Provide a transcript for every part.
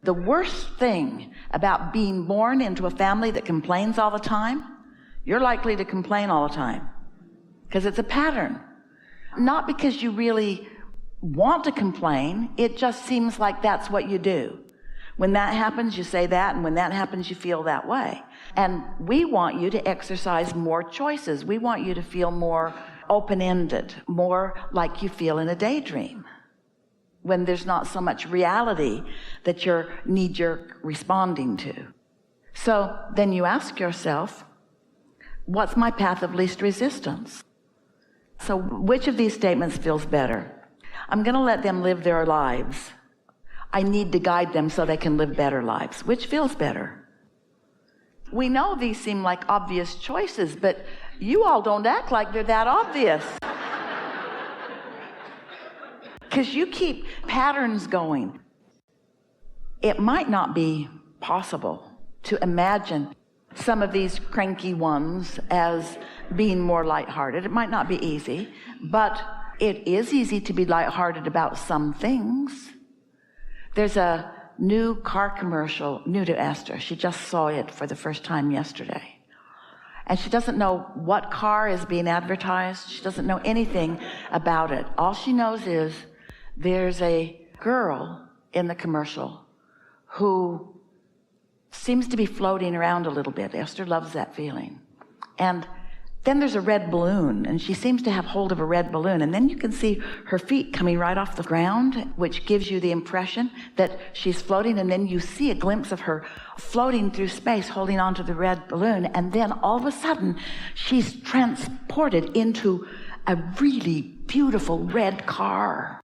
The worst thing about being born into a family that complains all the time, you're likely to complain all the time because it's a pattern. Not because you really want to complain, it just seems like that's what you do. When that happens, you say that, and when that happens, you feel that way. And we want you to exercise more choices. We want you to feel more open-ended, more like you feel in a daydream, when there's not so much reality that you're knee-jerk responding to. So then you ask yourself, what's my path of least resistance? So which of these statements feels better? I'm going to let them live their lives. I need to guide them so they can live better lives. Which feels better? We know these seem like obvious choices, but you all don't act like they're that obvious. Because you keep patterns going. It might not be possible to imagine some of these cranky ones as being more lighthearted. It might not be easy, but it is easy to be lighthearted about some things. There's a new car commercial, new to Esther. She just saw it for the first time yesterday. And she doesn't know what car is being advertised. She doesn't know anything about it. All she knows is there's a girl in the commercial who seems to be floating around a little bit. Esther loves that feeling. And then there's a red balloon, and she seems to have hold of a red balloon. And then you can see her feet coming right off the ground, which gives you the impression that she's floating. And then you see a glimpse of her floating through space, holding onto the red balloon. And then all of a sudden, she's transported into a really beautiful red car.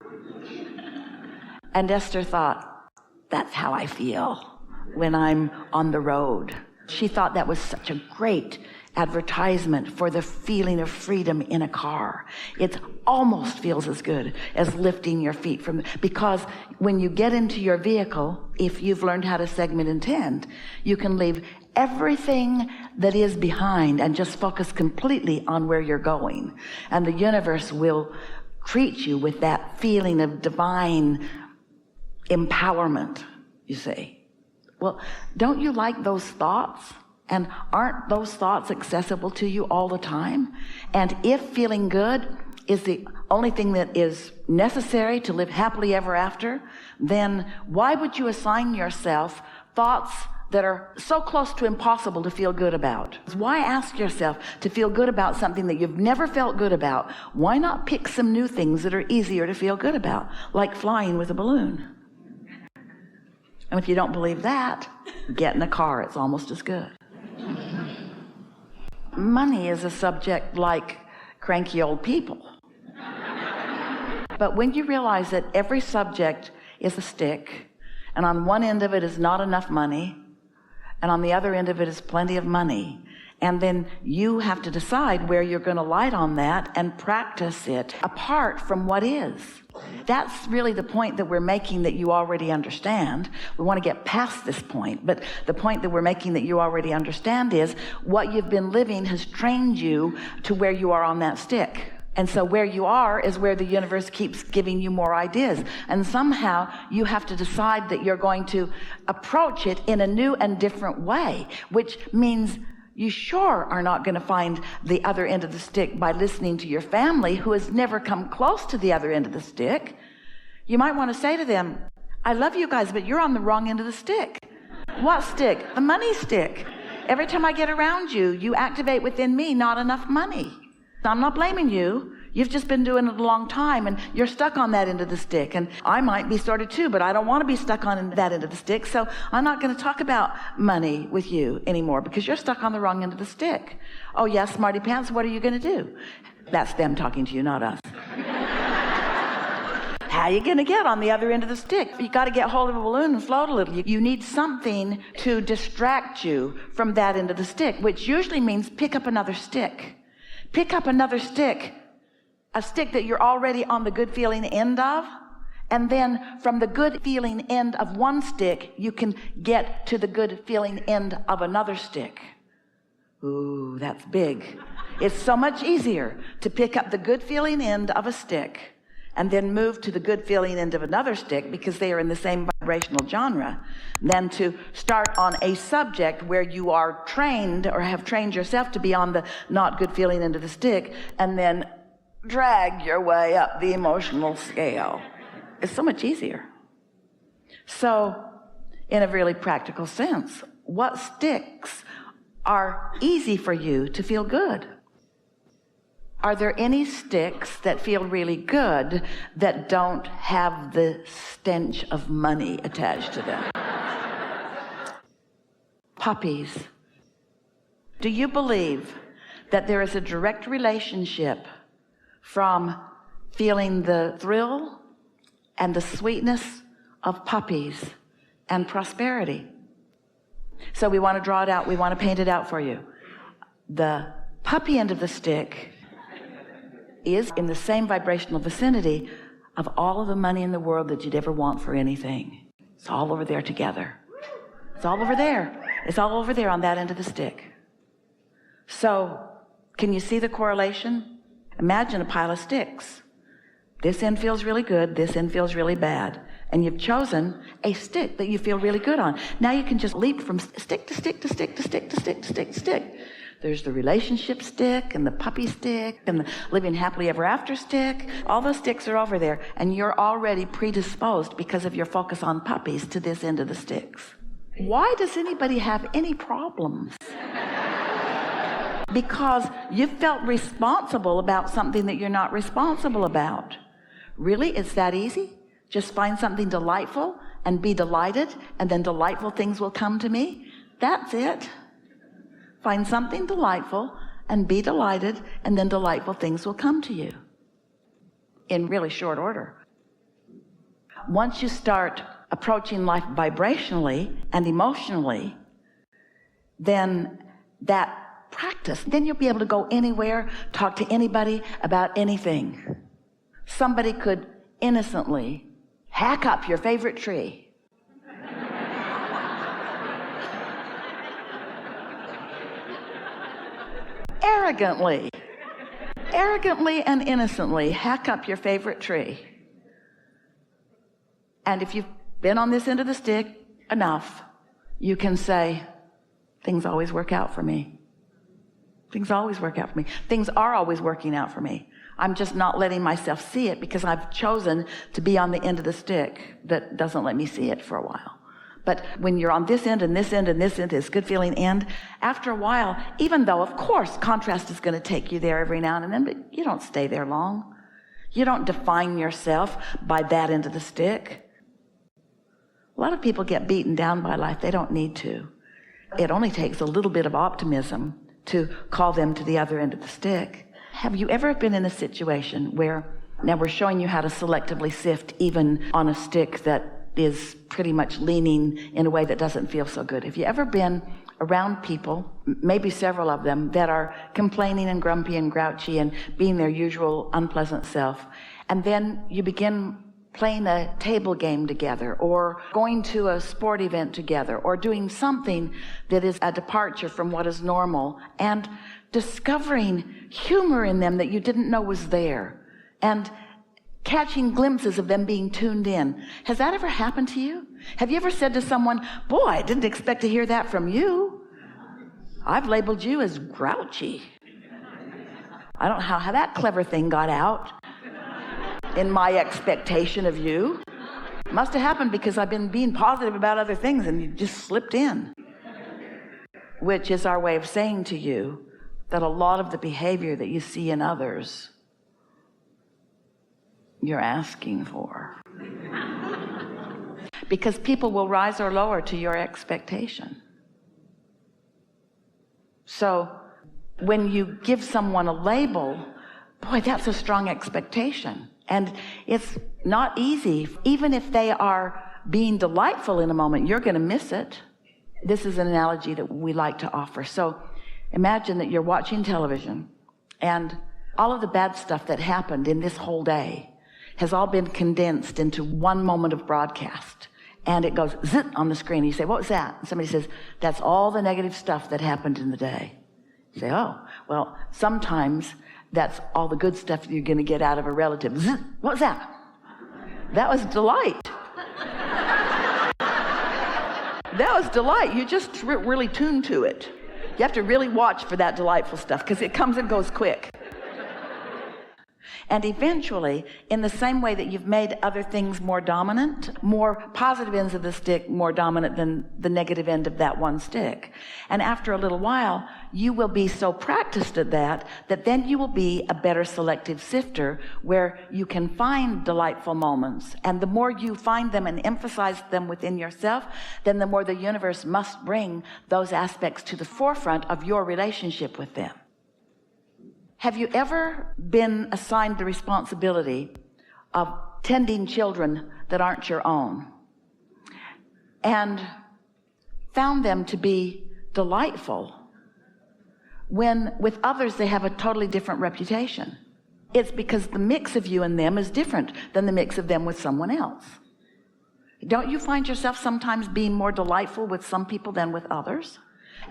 And Esther thought, that's how I feel when I'm on the road. She thought that was such a great advertisement for the feeling of freedom in a car. It almost feels as good as lifting your feet from, because when you get into your vehicle, if you've learned how to segment intend, you can leave everything that is behind and just focus completely on where you're going. And the universe will treat you with that feeling of divine empowerment, you see. Well, don't you like those thoughts? And aren't those thoughts accessible to you all the time? And if feeling good is the only thing that is necessary to live happily ever after, then why would you assign yourself thoughts that are so close to impossible to feel good about? Why ask yourself to feel good about something that you've never felt good about? Why not pick some new things that are easier to feel good about, like flying with a balloon? And if you don't believe that, get in a car. It's almost as good. Money is a subject like cranky old people. But when you realize that every subject is a stick, and on one end of it is not enough money, and on the other end of it is plenty of money, and then you have to decide where you're going to light on that and practice it apart from what is. That's really the point that we're making that you already understand. We want to get past this point, but the point that we're making that you already understand is what you've been living has trained you to where you are on that stick. And so where you are is where the universe keeps giving you more ideas. And somehow you have to decide that you're going to approach it in a new and different way, which means you sure are not going to find the other end of the stick by listening to your family who has never come close to the other end of the stick. You might want to say to them, I love you guys, but you're on the wrong end of the stick. What stick? The money stick. Every time I get around you, you activate within me not enough money. I'm not blaming you. You've just been doing it a long time, and you're stuck on that end of the stick. And I might be sort of too, but I don't want to be stuck on that end of the stick. So I'm not going to talk about money with you anymore because you're stuck on the wrong end of the stick. Oh, yeah, smarty pants, what are you going to do? That's them talking to you, not us. How are you going to get on the other end of the stick? You got to get hold of a balloon and float a little. You need something to distract you from that end of the stick, which usually means pick up another stick. Pick up another stick. A stick that you're already on the good feeling end of, and then from the good feeling end of one stick, you can get to the good feeling end of another stick. Ooh, that's big. It's so much easier to pick up the good feeling end of a stick and then move to the good feeling end of another stick because they are in the same vibrational genre than to start on a subject where you are trained or have trained yourself to be on the not good feeling end of the stick and then drag your way up the emotional scale. It's so much easier. So, in a really practical sense, what sticks are easy for you to feel good? Are there any sticks that feel really good that don't have the stench of money attached to them? Puppies. Do you believe that there is a direct relationship from feeling the thrill and the sweetness of puppies and prosperity? So we want to draw it out. We want to paint it out for you. The puppy end of the stick is in the same vibrational vicinity of all of the money in the world that you'd ever want for anything. It's all over there together. It's all over there. It's all over there on that end of the stick. So, can you see the correlation? Imagine a pile of sticks. This end feels really good, this end feels really bad. And you've chosen a stick that you feel really good on. Now you can just leap from stick to stick to stick to stick to stick to stick to stick. There's the relationship stick and the puppy stick and the living happily ever after stick. All those sticks are over there, and you're already predisposed because of your focus on puppies to this end of the sticks. Why does anybody have any problems? Because you felt responsible about something that you're not responsible about. Really? It's that easy? Just find something delightful and be delighted, and then delightful things will come to me? That's it. Find something delightful and be delighted, and then delightful things will come to you in really short order. Once you start approaching life vibrationally and emotionally, then that practice, then you'll be able to go anywhere, talk to anybody about anything. Somebody could innocently hack up your favorite tree. Arrogantly and innocently hack up your favorite tree. And if you've been on this end of the stick enough, you can say, things always work out for me. Things always work out for me. Things are always working out for me. I'm just not letting myself see it because I've chosen to be on the end of the stick that doesn't let me see it for a while. But when you're on this end and this end and this end, this good feeling end, after a while, even though, of course, contrast is going to take you there every now and then, but you don't stay there long. You don't define yourself by that end of the stick. A lot of people get beaten down by life. They don't need to. It only takes a little bit of optimism to call them to the other end of the stick. Have you ever been in a situation where, now we're showing you how to selectively sift even on a stick that is pretty much leaning in a way that doesn't feel so good. Have you ever been around people, maybe several of them, that are complaining and grumpy and grouchy and being their usual unpleasant self, and then you begin playing a table game together or going to a sport event together or doing something that is a departure from what is normal and discovering humor in them that you didn't know was there and catching glimpses of them being tuned in. Has that ever happened to you? Have you ever said to someone, boy, I didn't expect to hear that from you. I've labeled you as grouchy. I don't know how that clever thing got out in my expectation of you. Must have happened because I've been being positive about other things and you just slipped in. Which is our way of saying to you that a lot of the behavior that you see in others you're asking for. Because people will rise or lower to your expectation. So when you give someone a label, boy, that's a strong expectation. And it's not easy. Even if they are being delightful in a moment, you're going to miss it. This is an analogy that we like to offer. So imagine that you're watching television and all of the bad stuff that happened in this whole day has all been condensed into one moment of broadcast. And it goes zit on the screen. You say, what was that? And somebody says, that's all the negative stuff that happened in the day. You say, oh, well, sometimes that's all the good stuff you're going to get out of a relative. Zit, what was that? That was delight. That was delight. You just really tune to it. You have to really watch for that delightful stuff because it comes and goes quick. And eventually, in the same way that you've made other things more dominant, more positive ends of the stick more dominant than the negative end of that one stick. And after a little while, you will be so practiced at that then you will be a better selective sifter where you can find delightful moments. And the more you find them and emphasize them within yourself, then the more the universe must bring those aspects to the forefront of your relationship with them. Have you ever been assigned the responsibility of tending children that aren't your own and found them to be delightful when with others they have a totally different reputation? It's because the mix of you and them is different than the mix of them with someone else. Don't you find yourself sometimes being more delightful with some people than with others?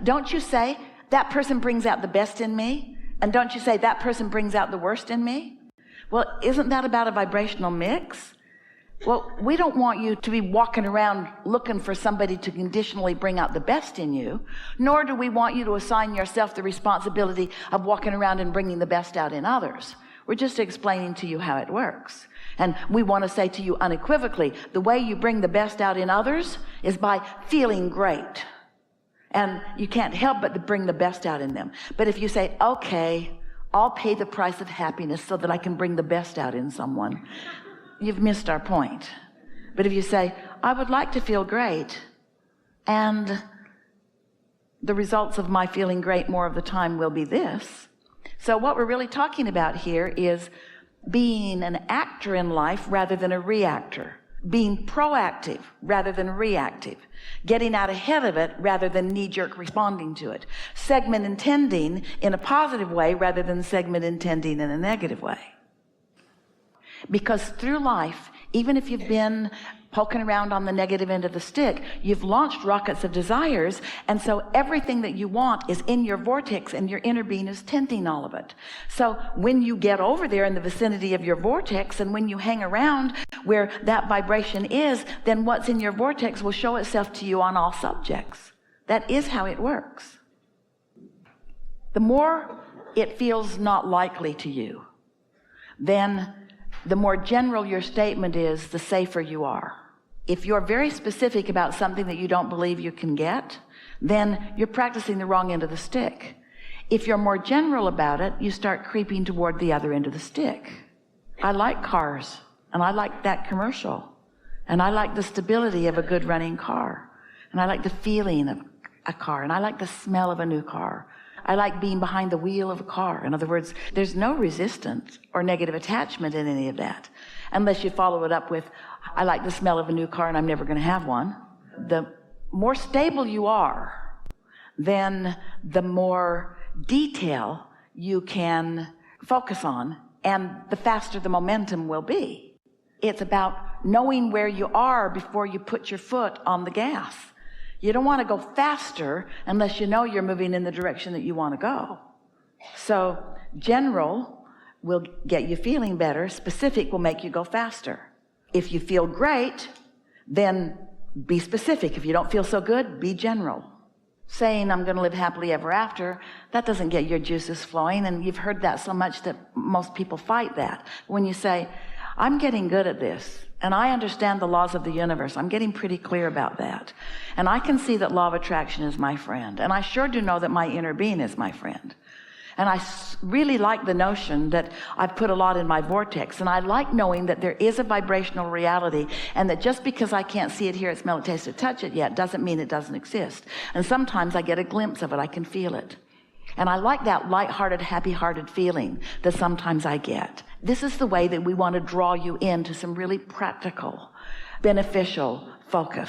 Don't you say, that person brings out the best in me? And don't you say, that person brings out the worst in me? Well, isn't that about a vibrational mix? Well, we don't want you to be walking around looking for somebody to conditionally bring out the best in you, nor do we want you to assign yourself the responsibility of walking around and bringing the best out in others. We're just explaining to you how it works. And we want to say to you unequivocally, the way you bring the best out in others is by feeling great. And you can't help but to bring the best out in them. But if you say, okay, I'll pay the price of happiness so that I can bring the best out in someone, you've missed our point. But if you say, I would like to feel great, and the results of my feeling great more of the time will be this. So what we're really talking about here is being an actor in life rather than a reactor. Being proactive rather than reactive, getting out ahead of it rather than knee-jerk responding to it, segment intending in a positive way rather than segment intending in a negative way. Because through life, even if you've been poking around on the negative end of the stick, you've launched rockets of desires, and so everything that you want is in your vortex, and your inner being is tending all of it. So when you get over there in the vicinity of your vortex, and when you hang around where that vibration is, then what's in your vortex will show itself to you on all subjects. That is how it works. The more it feels not likely to you, then the more general your statement is, the safer you are. If you're very specific about something that you don't believe you can get, then you're practicing the wrong end of the stick. If you're more general about it, you start creeping toward the other end of the stick. I like cars, and I like that commercial, and I like the stability of a good running car, and I like the feeling of a car, and I like the smell of a new car. I like being behind the wheel of a car. In other words, there's no resistance or negative attachment in any of that, unless you follow it up with, I like the smell of a new car and I'm never going to have one. The more stable you are, then the more detail you can focus on, and the faster the momentum will be. It's about knowing where you are before you put your foot on the gas. You don't want to go faster unless you know you're moving in the direction that you want to go. So general will get you feeling better. Specific will make you go faster. If you feel great, then be specific. If you don't feel so good, be general. Saying I'm going to live happily ever after, that doesn't get your juices flowing, and you've heard that so much that most people fight that. When you say, I'm getting good at this, and I understand the laws of the universe, I'm getting pretty clear about that, and I can see that law of attraction is my friend, and I sure do know that my inner being is my friend, and I really like the notion that I've put a lot in my vortex, and I like knowing that there is a vibrational reality, and that just because I can't see it, hear it, smell it, taste it, touch it yet doesn't mean it doesn't exist. And sometimes I get a glimpse of it, I can feel it, and I like that light-hearted, happy-hearted feeling that sometimes I get. This is the way that we want to draw you into some really practical, beneficial focus.